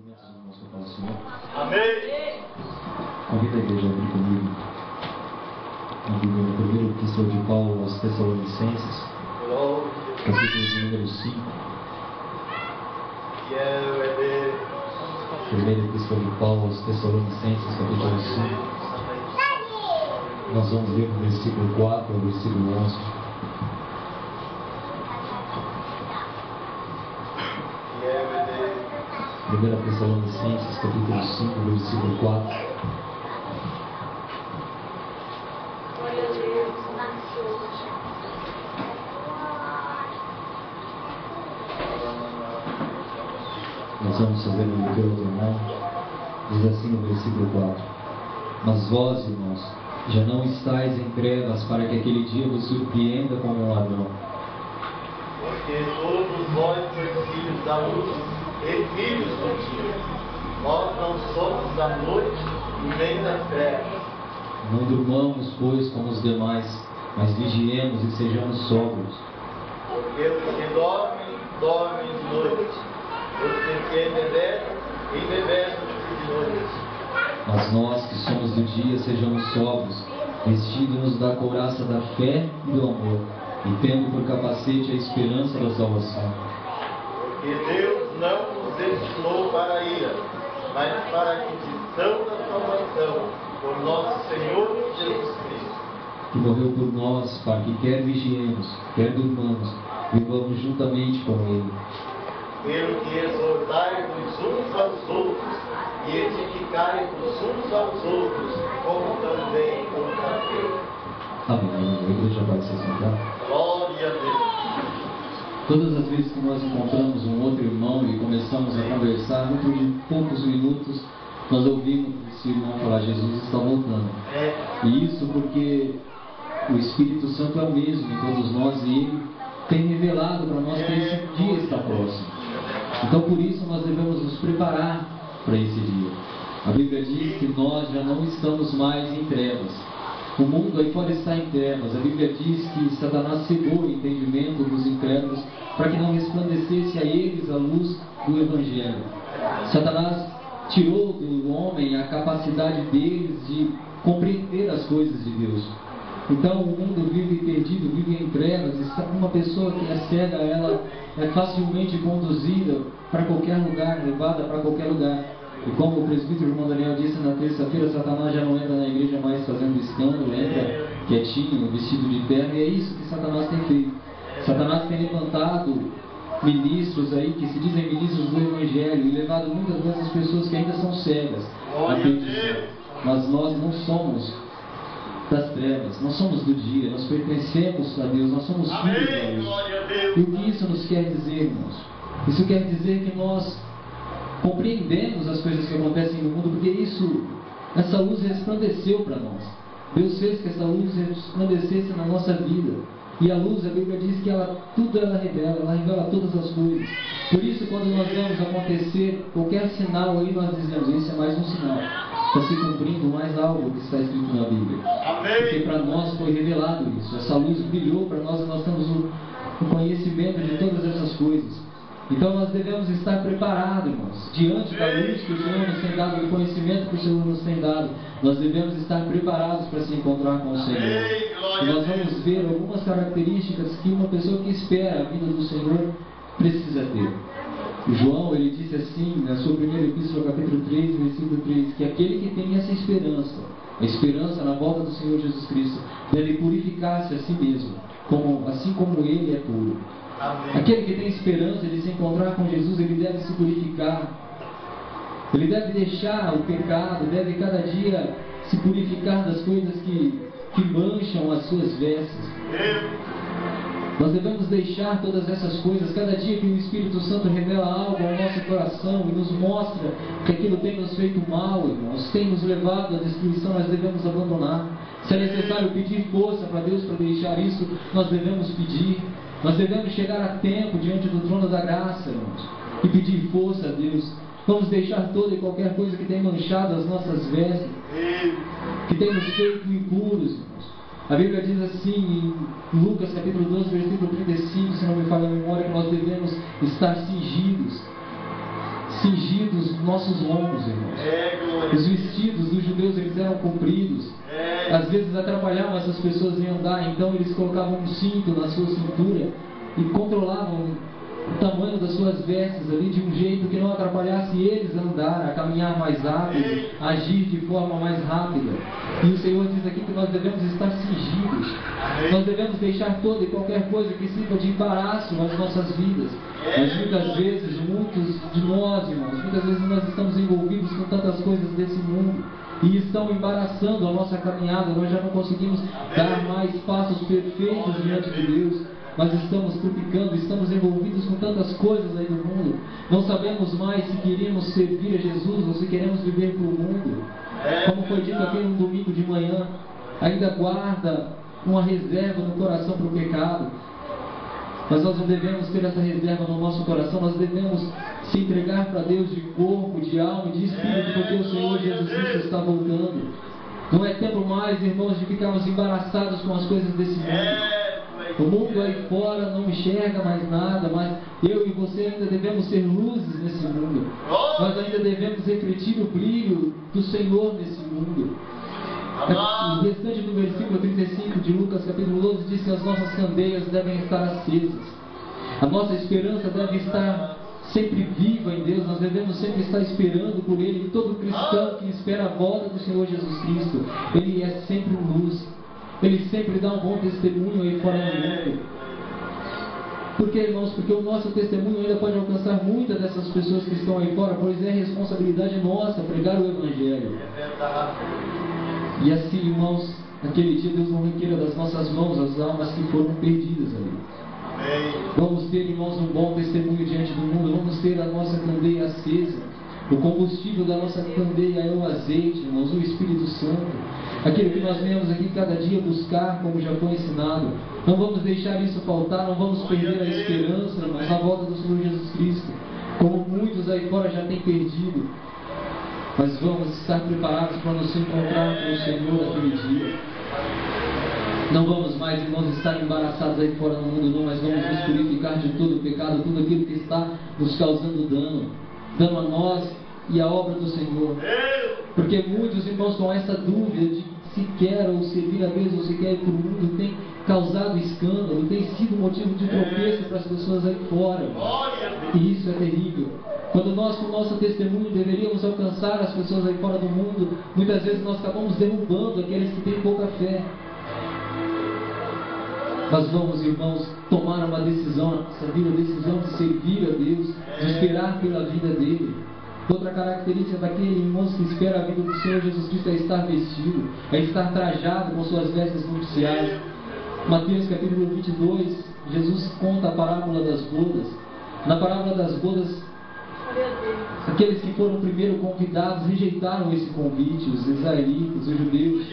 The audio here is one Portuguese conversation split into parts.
momentos do nosso Pai do Senhor. Amém. Convido a igreja a abrir comigo na Bíblia, no primeiro epístola de Paulo aos Tessalonicenses, capítulo de número 5. Primeira epístola de Paulo aos Tessalonicenses, capítulo 5. Nós vamos ler do versículo 4 ao versículo 11. Primeira Tessalonicenses, capítulo 5, versículo 4. Nós vamos fazer a leitura do irmão. Diz assim no versículo 4: Mas vós, irmãos, já não estáis em trevas para que aquele dia vos surpreenda como um ladrão. Porque todos vós sois filhos da luz e filhos do dia. Nós não somos da noite e nem das trevas. Não durmamos, pois, como os demais, mas vigiemos e sejamos sóbrios. Porque os que dormem, dormem de noite. Os que embebedam de noite. Mas nós que somos do dia, sejamos sóbrios, vestidos-nos da couraça da fé e do amor, e tendo por capacete a esperança da salvação. Porque Deus não nos destinou para a ira, mas para a aquisição da salvação, por nosso Senhor Jesus Cristo. Que morreu por nós, para que quer vigiemos, quer durmamos, vivamos juntamente com Ele. Pelo que exortai-vos uns aos outros, e edificai-vos uns aos outros, como também contra Deus. Amém. A igreja vai se sentar. Glória a Deus. Todas as vezes que nós encontramos um outro irmão e começamos a conversar, dentro de poucos minutos, nós ouvimos esse irmão falar: Jesus está voltando. E isso porque o Espírito Santo é o mesmo em todos nós e Ele tem revelado para nós que esse dia está próximo. Então por isso nós devemos nos preparar para esse dia. A Bíblia diz que nós já não estamos mais em trevas. O mundo aí fora está em trevas. A Bíblia diz que Satanás cegou o entendimento dos incrédulos para que não resplandecesse a eles a luz do Evangelho. Satanás tirou do homem a capacidade deles de compreender as coisas de Deus. Então o mundo vive perdido, vive em trevas, e uma pessoa que é cega, ela é facilmente conduzida para qualquer lugar, levada para qualquer lugar. E como o presbítero irmão Daniel disse na terça-feira, Satanás já não entra na igreja mais fazendo escândalo, entra quietinho, vestido de terno, e é isso que Satanás tem feito. Satanás tem levantado ministros aí que se dizem ministros do Evangelho e levado muitas dessas pessoas que ainda são cegas à perdição. Mas nós não somos das trevas, nós somos do dia, nós pertencemos a Deus, nós somos filhos da luz. E o que isso nos quer dizer, irmãos? Isso quer dizer que nós compreendemos as coisas que acontecem no mundo, porque essa luz resplandeceu para nós. Deus fez que essa luz resplandecesse na nossa vida. E a luz, a Bíblia diz que tudo ela revela todas as coisas. Por isso, quando nós vemos acontecer qualquer sinal aí, nós dizemos: isso é mais um sinal. Está se cumprindo mais algo que está escrito na Bíblia. Porque para nós foi revelado isso. Essa luz brilhou para nós e nós temos o conhecimento de todas essas coisas. Então nós devemos estar preparados, irmãos, diante da luz que o Senhor nos tem dado, do conhecimento que o Senhor nos tem dado. Nós devemos estar preparados para se encontrar com o Senhor. E nós vamos ver algumas características que uma pessoa que espera a vida do Senhor precisa ter. João, ele disse assim, na sua primeira epístola, capítulo 3, versículo 3, que aquele que tem essa esperança, a esperança na volta do Senhor Jesus Cristo, deve purificar-se a si mesmo, assim como Ele é puro. Amém. Aquele que tem esperança de se encontrar com Jesus, ele deve se purificar. Ele deve deixar o pecado, deve cada dia se purificar das coisas que mancham as suas vestes. Nós devemos deixar todas essas coisas. Cada dia que o Espírito Santo revela algo ao nosso coração e nos mostra que aquilo tem nos feito mal, irmãos, tem nos levado à destruição, nós devemos abandonar. Se é necessário pedir força para Deus para deixar isso, nós devemos pedir. Nós devemos chegar a tempo diante do trono da graça, irmãos, e pedir força a Deus. Vamos deixar toda e qualquer coisa que tem manchado as nossas vestes, que tem nos feito impuros, irmãos. A Bíblia diz assim em Lucas capítulo 12, versículo 35, se não me falha a memória, que nós devemos estar cingidos cingidos nos nossos lombos, irmãos. Os vestidos dos judeus, eles eram compridos. Às vezes atrapalhavam essas pessoas em andar, então eles colocavam um cinto na sua cintura e controlavam o tamanho das suas vestes ali de um jeito que não atrapalhasse eles a andar, a caminhar mais rápido, a agir de forma mais rápida. E o Senhor diz aqui que nós devemos estar cingidos. Nós devemos deixar toda e qualquer coisa que sirva de embaraço nas nossas vidas. Mas muitas vezes, muitos de nós, irmãos, muitas vezes nós estamos envolvidos com tantas coisas desse mundo e estão embaraçando a nossa caminhada. Nós já não conseguimos dar mais passos perfeitos diante de Deus. Nós estamos tropicando, estamos envolvidos com tantas coisas aí do mundo. Não sabemos mais se queremos servir a Jesus ou se queremos viver para o mundo. Como foi dito aqui no domingo de manhã, ainda guarda uma reserva no coração para o pecado. Mas nós não devemos ter essa reserva no nosso coração. Nós devemos se entregar para Deus de corpo, de alma e de espírito, porque o Senhor Jesus Cristo está voltando. Não é tempo mais, irmãos, de ficarmos embaraçados com as coisas desse mundo. O mundo aí fora não enxerga mais nada, mas eu e você ainda devemos ser luzes nesse mundo. Nós ainda devemos refletir o brilho do Senhor nesse mundo. O restante do versículo 35 de Lucas capítulo 12 diz que as nossas candeias devem estar acesas. A nossa esperança deve estar sempre viva em Deus. Nós devemos sempre estar esperando por Ele. E todo cristão que espera a volta do Senhor Jesus Cristo, ele é sempre luz. Ele sempre dá um bom testemunho aí fora do mundo. Por que, irmãos? Porque o nosso testemunho ainda pode alcançar muitas dessas pessoas que estão aí fora, pois é responsabilidade nossa pregar o Evangelho. E assim, irmãos, naquele dia Deus não requeira das nossas mãos as almas que foram perdidas ali. Vamos ter, irmãos, um bom testemunho diante do mundo. Vamos ter a nossa candeia acesa. O combustível da nossa candeia é o azeite, irmãos, o Espírito Santo. Aquilo que nós viemos aqui cada dia buscar, como já foi ensinado. Não vamos deixar isso faltar, não vamos perder a esperança, irmãos, na volta do Senhor Jesus Cristo, como muitos aí fora já têm perdido. Mas vamos estar preparados para nos encontrar com o Senhor naquele dia. Não vamos mais, irmãos, estar embaraçados aí fora no mundo, não, mas vamos nos purificar de todo o pecado, tudo aquilo que está nos causando dano a nós e a obra do Senhor. Porque muitos, irmãos, com essa dúvida de se quer ou servir a Deus ou se quer ir para o mundo, tem causado escândalo, tem sido motivo de tropeço para as pessoas aí fora. E isso é terrível. Quando nós, com o nosso testemunho, deveríamos alcançar as pessoas aí fora do mundo, muitas vezes nós acabamos derrubando aqueles que têm pouca fé. Nós vamos, irmãos, tomar uma decisão na nossa vida, a decisão de servir a Deus, de esperar pela vida dele. Outra característica daquele, irmãos, que espera a vida do Senhor Jesus Cristo é estar vestido, é estar trajado com suas vestes nupciais. Mateus capítulo 22, Jesus conta a parábola das bodas. Na parábola das bodas, aqueles que foram primeiro convidados rejeitaram esse convite, os israelitas, os judeus.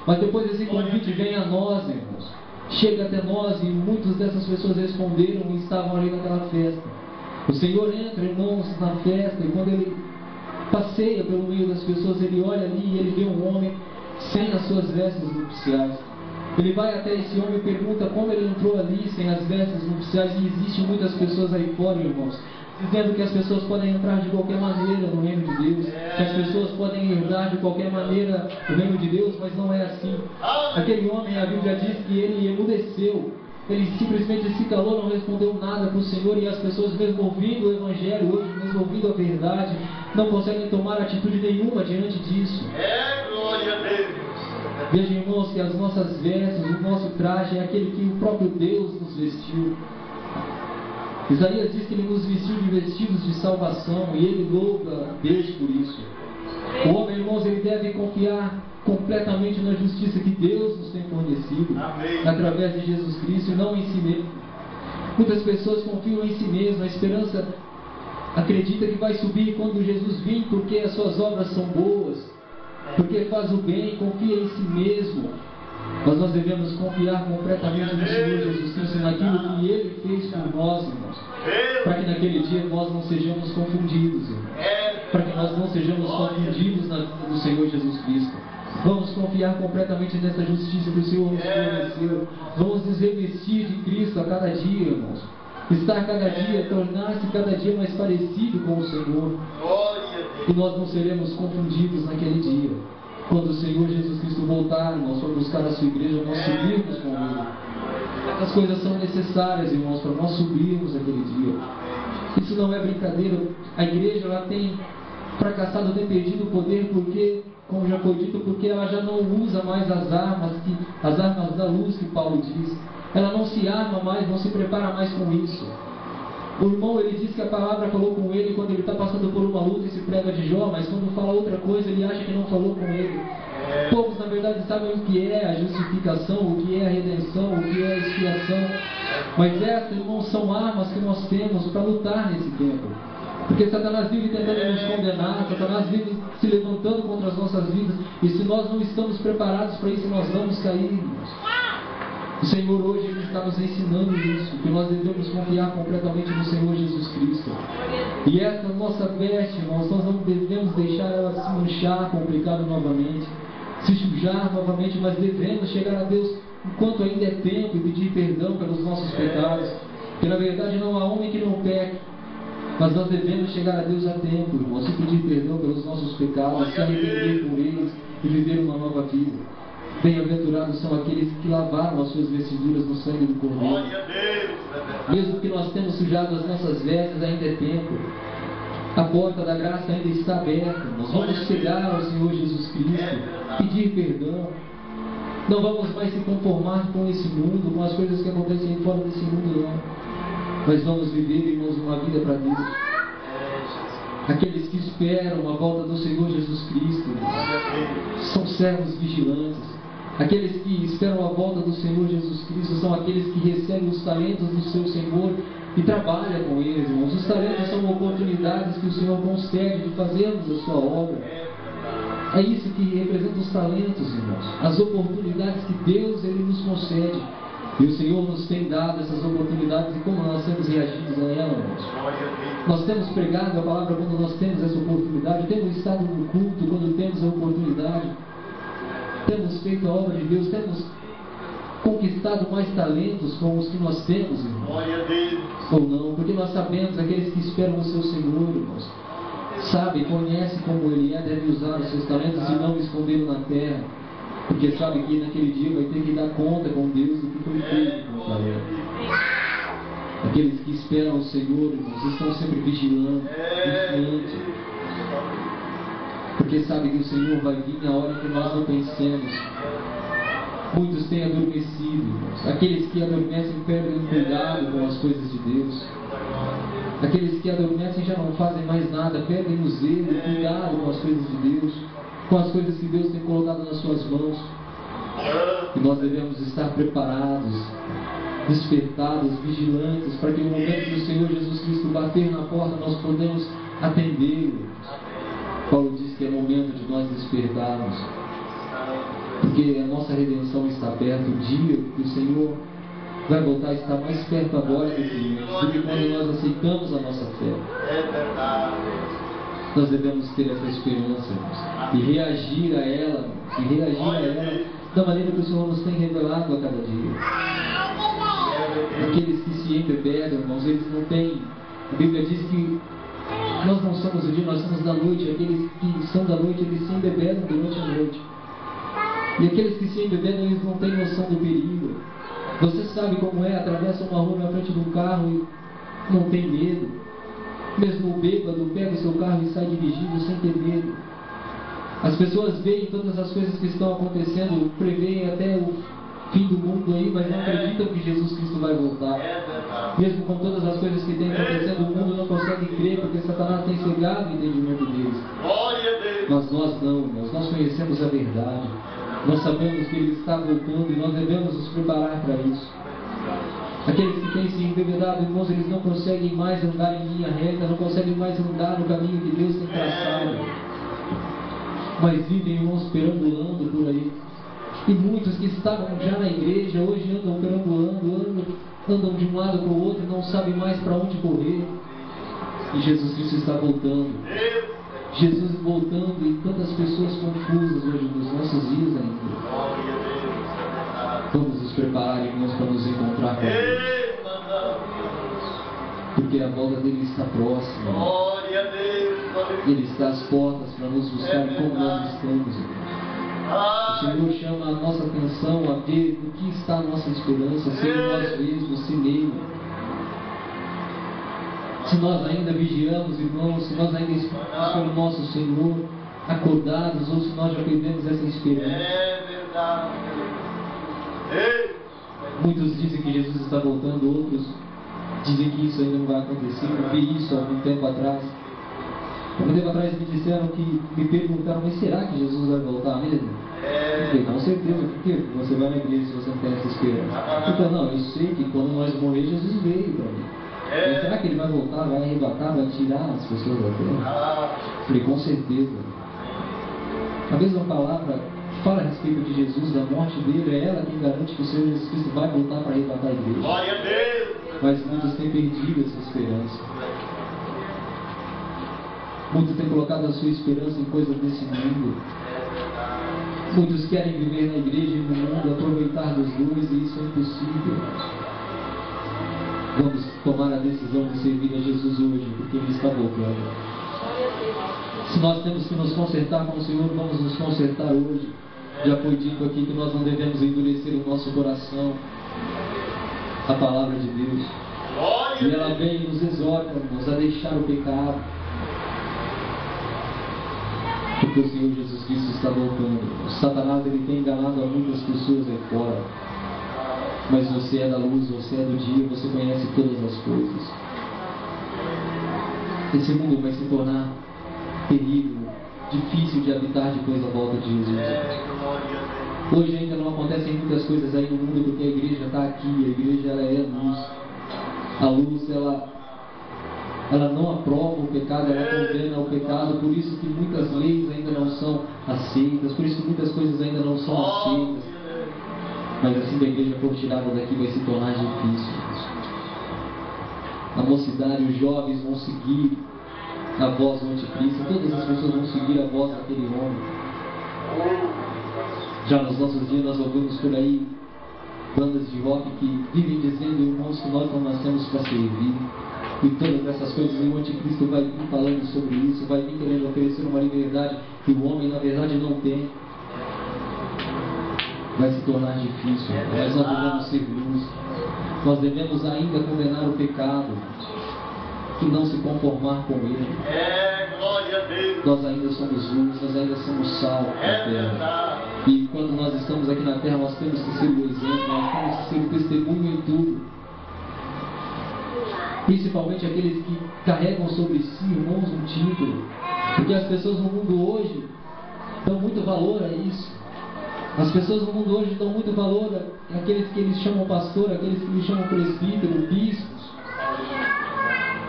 Mas depois esse convite vem a nós, irmãos. Chega até nós e muitas dessas pessoas responderam e estavam ali naquela festa. O Senhor entra, irmãos, na festa, e quando Ele passeia pelo meio das pessoas, Ele olha ali e Ele vê um homem sem as suas vestes nupciais. Ele vai até esse homem e pergunta como ele entrou ali sem as vestes nupciais. E existem muitas pessoas aí fora, irmãos, dizendo que as pessoas podem entrar de qualquer maneira no reino de Deus, que as pessoas podem herdar de qualquer maneira o reino de Deus, mas não é assim. Aquele homem, a Bíblia diz que ele emudeceu, ele simplesmente se calou, não respondeu nada para o Senhor, e as pessoas, mesmo ouvindo o Evangelho hoje, mesmo ouvindo a verdade, não conseguem tomar atitude nenhuma diante disso. Glória a Deus. Vejam, irmãos, que as nossas vestes, o nosso traje é aquele que o próprio Deus nos vestiu. Isaías diz que Ele nos vestiu de vestidos de salvação, e Ele louva a Deus por isso. O homem, irmãos, ele deve confiar completamente na justiça que Deus nos tem fornecido. Amém. Através de Jesus Cristo e não em si mesmo. Muitas pessoas confiam em si mesmo, a esperança acredita que vai subir quando Jesus vir, porque as suas obras são boas, porque faz o bem, confia em si mesmo. Mas nós devemos confiar completamente no Senhor Jesus Cristo, naquilo que Ele fez por nós, irmãos, para que naquele dia nós não sejamos confundidos, irmãos, para que nós não sejamos confundidos na vida do Senhor Jesus Cristo. Vamos confiar completamente nessa justiça que o Senhor nos forneceu. Vamos nos revestir de Cristo a cada dia, irmãos. estar cada dia, tornar-se cada dia mais parecido com o Senhor. E nós não seremos confundidos naquele dia. Quando o Senhor Jesus Cristo voltar, nós vamos buscar a sua igreja, nós subirmos com Ele. Essas coisas são necessárias, irmãos, para nós subirmos aquele dia. Isso não é brincadeira. A igreja, ela tem fracassado, tem perdido o poder porque, como já foi dito, porque ela já não usa mais as armas da luz que Paulo diz. Ela não se arma mais, não se prepara mais com isso. O irmão, ele diz que a palavra falou com ele quando ele está passando por uma luta e se prega de Jó, mas quando fala outra coisa, ele acha que não falou com ele. Poucos, na verdade, sabem o que é a justificação, o que é a redenção, o que é a expiação. Mas essas, irmãos, são armas que nós temos para lutar nesse tempo. Porque Satanás vive tentando nos condenar, Satanás vive se levantando contra as nossas vidas. E se nós não estamos preparados para isso, nós vamos cair, irmãos. O Senhor hoje Ele está nos ensinando isso, que nós devemos confiar completamente no Senhor Jesus Cristo. E essa nossa veste, irmãos, nós não devemos deixar ela se manchar com o pecado novamente, se sujar novamente, mas devemos chegar a Deus enquanto ainda é tempo e pedir perdão pelos nossos pecados. Porque na verdade não há homem que não peque, mas nós devemos chegar a Deus a tempo, irmãos, e pedir perdão pelos nossos pecados, se arrepender por eles e viver uma nova vida. Bem-aventurados são aqueles que lavaram as suas vestiduras no sangue do Cordeiro. Mesmo que nós tenhamos sujado as nossas vestes, ainda é tempo. A porta da graça ainda está aberta. Nós vamos chegar ao Senhor Jesus Cristo, pedir perdão. Não vamos mais se conformar com esse mundo, com as coisas que acontecem fora desse mundo, não. Mas vamos viver, irmãos, uma vida para Deus. Aqueles que esperam a volta do Senhor Jesus Cristo são servos vigilantes. Aqueles que esperam a volta do Senhor Jesus Cristo são aqueles que recebem os talentos do seu Senhor e trabalham com eles, irmãos. Os talentos são oportunidades que o Senhor concede de fazermos a sua obra. É isso que representa os talentos, irmãos. As oportunidades que Deus Ele nos concede. E o Senhor nos tem dado essas oportunidades e como nós temos reagido a ela, irmãos. Nós temos pregado a palavra quando nós temos essa oportunidade, temos estado no culto quando temos a oportunidade, temos feito a obra de Deus, temos conquistado mais talentos com os que nós temos, irmãos. Ou não, porque nós sabemos, aqueles que esperam o seu Senhor, irmãos, sabe, conhece como Ele é, deve usar os seus talentos e não escondê-lo na terra. Porque sabe que naquele dia vai ter que dar conta com Deus do que foi feito com o talento. Aqueles que esperam o Senhor, irmãos, estão sempre vigilando, vigilantes. Porque sabe que o Senhor vai vir na hora que nós não pensemos. Muitos têm adormecido, irmãos. Aqueles que adormecem perdem cuidado com as coisas de Deus. Aqueles que adormecem já não fazem mais nada, perdem o zelo, o cuidado com as coisas de Deus, com as coisas que Deus tem colocado nas suas mãos. E nós devemos estar preparados, despertados, vigilantes, para que no momento que o Senhor Jesus Cristo bater na porta, nós podemos atendê-lo. Paulo diz que é momento de nós despertarmos, porque a nossa redenção está perto. O dia que o Senhor vai voltar a estar mais perto agora do que quando nós aceitamos a nossa fé. Nós devemos ter essa esperança, irmãos, e reagir a ela, da maneira que o Senhor nos tem revelado a cada dia. Aqueles que se embebedam, irmãos, eles não têm. A Bíblia diz que nós não somos o dia, nós somos da noite. Aqueles que são da noite, eles se embebedam durante a noite. E aqueles que se embebedam, eles não têm noção do perigo. Você sabe como é, atravessa uma rua na frente de um carro e não tem medo. Mesmo o bêbado pega o seu carro e sai dirigindo sem ter medo. As pessoas veem todas as coisas que estão acontecendo, preveem até o fim do mundo aí, mas não acreditam que Jesus Cristo vai voltar. Mesmo com todas as coisas que têm acontecendo, o mundo não consegue crer, porque Satanás tem cegado o entendimento deles. Mas nós não, nós conhecemos a verdade. Nós sabemos que Ele está voltando e nós devemos nos preparar para isso. Aqueles que têm se embebedado, irmãos, eles não conseguem mais andar em linha reta, não conseguem mais andar no caminho que Deus tem traçado. Mas vivem, irmãos, perambulando por aí. E muitos que estavam já na igreja, hoje andam perambulando, andam de um lado para o outro, não sabem mais para onde correr. E Jesus Cristo está voltando. Jesus voltando e tantas pessoas confusas hoje nos nossos dias ainda. Vamos nos preparar, irmãos, para nos encontrar com Deus. porque a volta dele está próxima. Glória a Deus. Ele está às portas para nos buscar como nós estamos. O Senhor chama a nossa atenção a ver o que está a nossa esperança, se em nós mesmos, se nele. Se nós ainda vigiamos, irmãos, se nós ainda esperamos pelo nosso Senhor, acordados, ou se nós já perdemos essa esperança. É verdade. Muitos dizem que Jesus está voltando, outros dizem que isso ainda não vai acontecer. Eu vi isso há algum tempo atrás. Algum tempo atrás me perguntaram, mas será que Jesus vai voltar mesmo? Eu falei, com certeza, porque você vai na igreja se você não tem essa esperança. Então, não, eu sei que quando nós morrer, Jesus veio para mim. Mas será que ele vai voltar, vai arrebatar, vai tirar as pessoas da terra? Eu falei, com certeza. A mesma palavra que fala a respeito de Jesus, da morte dele, é ela quem garante que o Senhor Jesus Cristo vai voltar para arrebatar a igreja. Glória a Deus. Mas muitos têm perdido essa esperança. Muitos têm colocado a sua esperança em coisas desse mundo. Muitos querem viver na igreja e no mundo, aproveitar dos dois, e isso é impossível. Vamos tomar a decisão de servir a Jesus hoje, porque Ele está voltando. Se nós temos que nos consertar com o Senhor, vamos nos consertar hoje. Já foi dito aqui que nós não devemos endurecer o nosso coração. A palavra de Deus. E ela vem e nos exorta-nos a deixar o pecado. Porque o Senhor Jesus Cristo está voltando. O Satanás ele tem enganado a muitas pessoas aí fora. Mas você é da luz, você é do dia, você conhece todas as coisas. Esse mundo vai se tornar terrível, difícil de habitar depois da volta de Jesus. Hoje ainda não acontecem muitas coisas aí no mundo porque a igreja está aqui, a igreja ela é a luz. A luz ela não aprova o pecado, ela condena o pecado, por isso que muitas leis ainda não são aceitas, por isso que muitas coisas ainda não são aceitas. Mas assim que a igreja for tirada daqui vai se tornar difícil. A mocidade, os jovens vão seguir a voz do anticristo, todas as pessoas vão seguir a voz daquele homem. Já nos nossos dias nós ouvimos por aí bandas de rock que vivem dizendo, irmãos, que nós não nascemos para servir. E todas essas coisas, e o anticristo vai vir falando sobre isso, vai vir querendo oferecer uma liberdade que o homem na verdade não tem. Vai se tornar difícil, mas nós devemos ser luz. Nós devemos ainda condenar o pecado e não se conformar com ele. Glória a Deus. Nós ainda somos luz, nós ainda somos sal na terra. E quando nós estamos aqui na terra, nós temos que ser o exemplo, nós temos que ser o testemunho em tudo. Principalmente aqueles que carregam sobre si, irmãos, um título. Porque as pessoas no mundo hoje dão muito valor a isso. As pessoas no mundo hoje dão muito valor àqueles que eles chamam pastor, aqueles que eles chamam presbítero, bispos.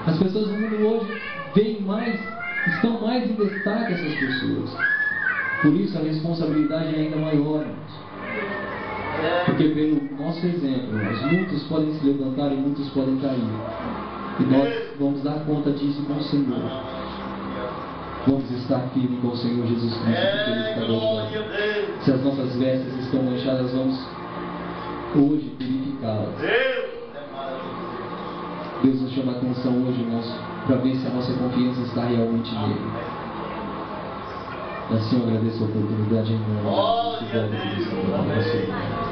As pessoas no mundo hoje estão mais em destaque essas pessoas. Por isso a responsabilidade é ainda maior. Porque pelo nosso exemplo, muitos podem se levantar e muitos podem cair. E nós vamos dar conta disso com o Senhor. Vamos estar firmes com o Senhor Jesus Cristo, porque Ele está voltando. Se as nossas vestes estão manchadas, vamos hoje purificá-las. Deus nos chama a atenção hoje, irmãos, para ver se a nossa confiança está realmente nele. Assim eu agradeço a oportunidade em nome de Jesus.